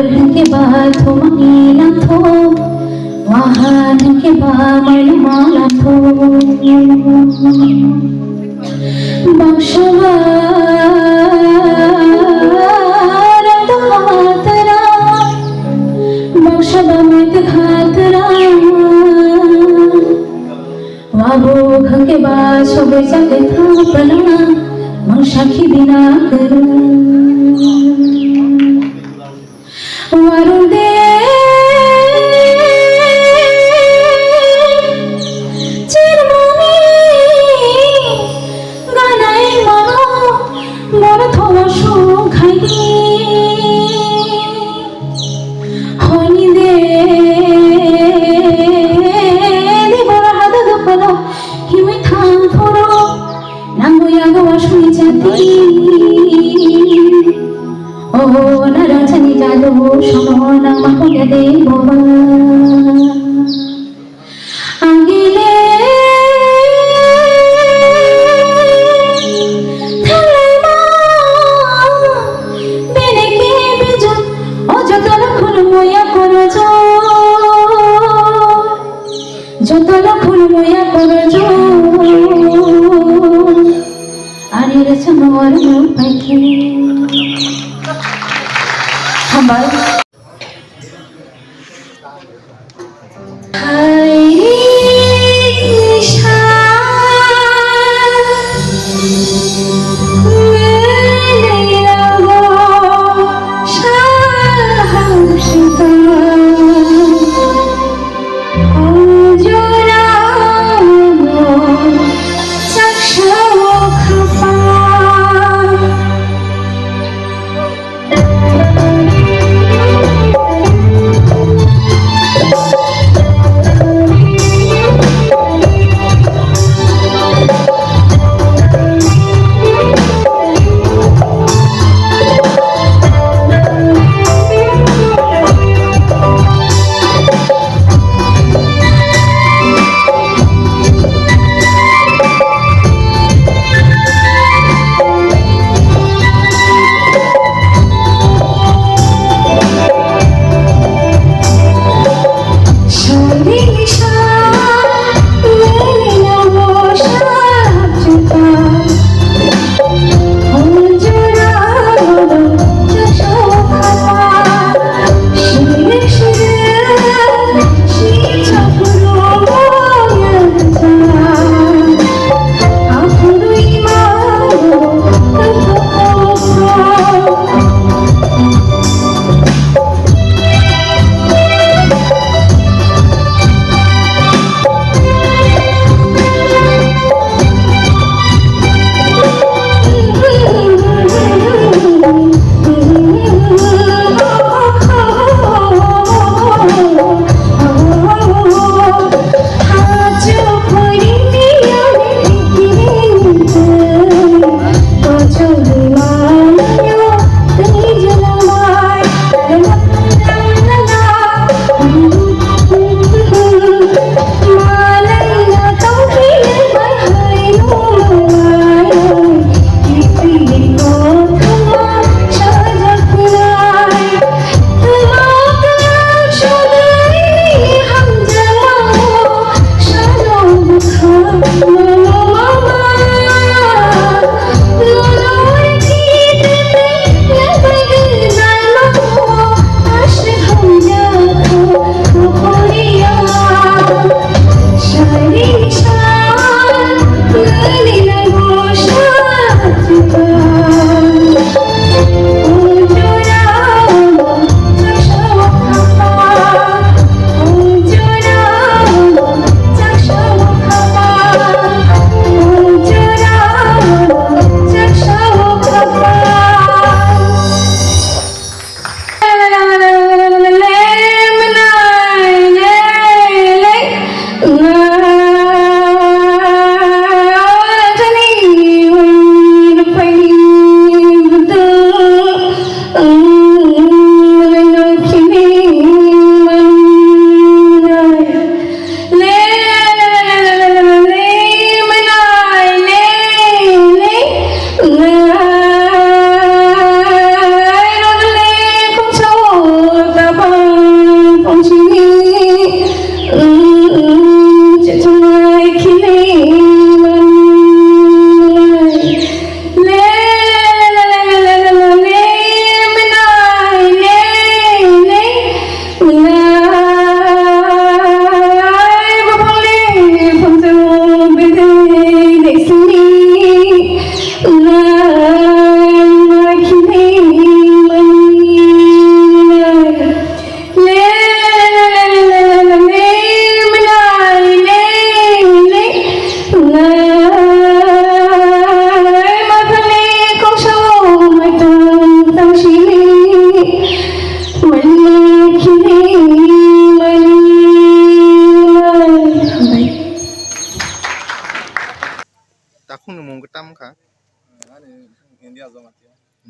के बाद थो मंगीला थो वहां के बाद माला थो बख्शवा रंग खातरा बख्शवा मत खातरा वाबो के बाद सोबे जाके था पलना मंशाखी बिना करूं वारुदे चिरमनी गानाय मनो मोर थोवा सुखाई हनी दे दिबर हाद दुपलो हिमै थां फरो नांगो यागो वासुनि जाति ओ नाराजनि जादु समना माखौया दे बाबा आंगिले थालायमा बेनेके बेजन अजतन खुलमया करज जतन खुलमया करज आनिरे समर पाइखे हमार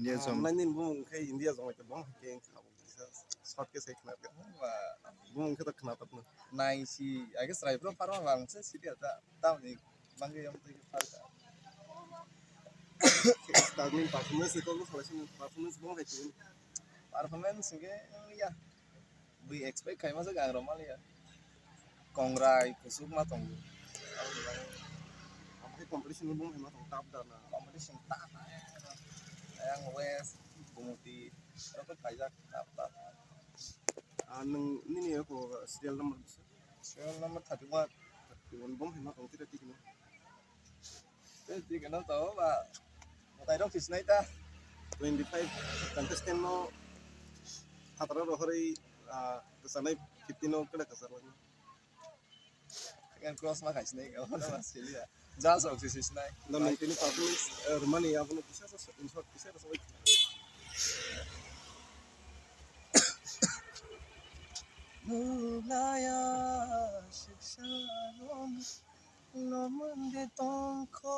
India som. Nainin bung kai India zong ke bong ke khabo short ke sai khna bung ke ta khna ta nu nai si aga strai pro parwa bang se si dia ta ni bangge yang tu farka starting performance ko ko selection performance bong kai tu performance ge ya we expect kai masa gang romal ya kongrai kusuk ma tong apa competition bong hema tong tap da na competition ta yang west bumuti apa kajak apa nang ni ko serial number serial number 31 bong hema tong tira tik no jadi kena tahu pak mau tahu dong fisnai ta 25 contestant no hatara rohori kesanai 15 no kada kasar lagi dengan cross mah fisnai kalau ada Australia jazz oke fisnai na maintain performance rumani apa no bisa in short bisa so mulaya shikshanom nomande tongko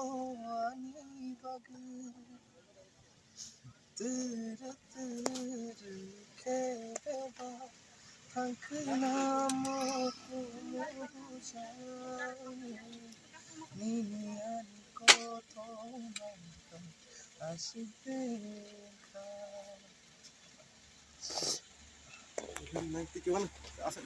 ani bagu turu keba tangknamo kumujani nini ani kotongan asibeka nanti kawan asa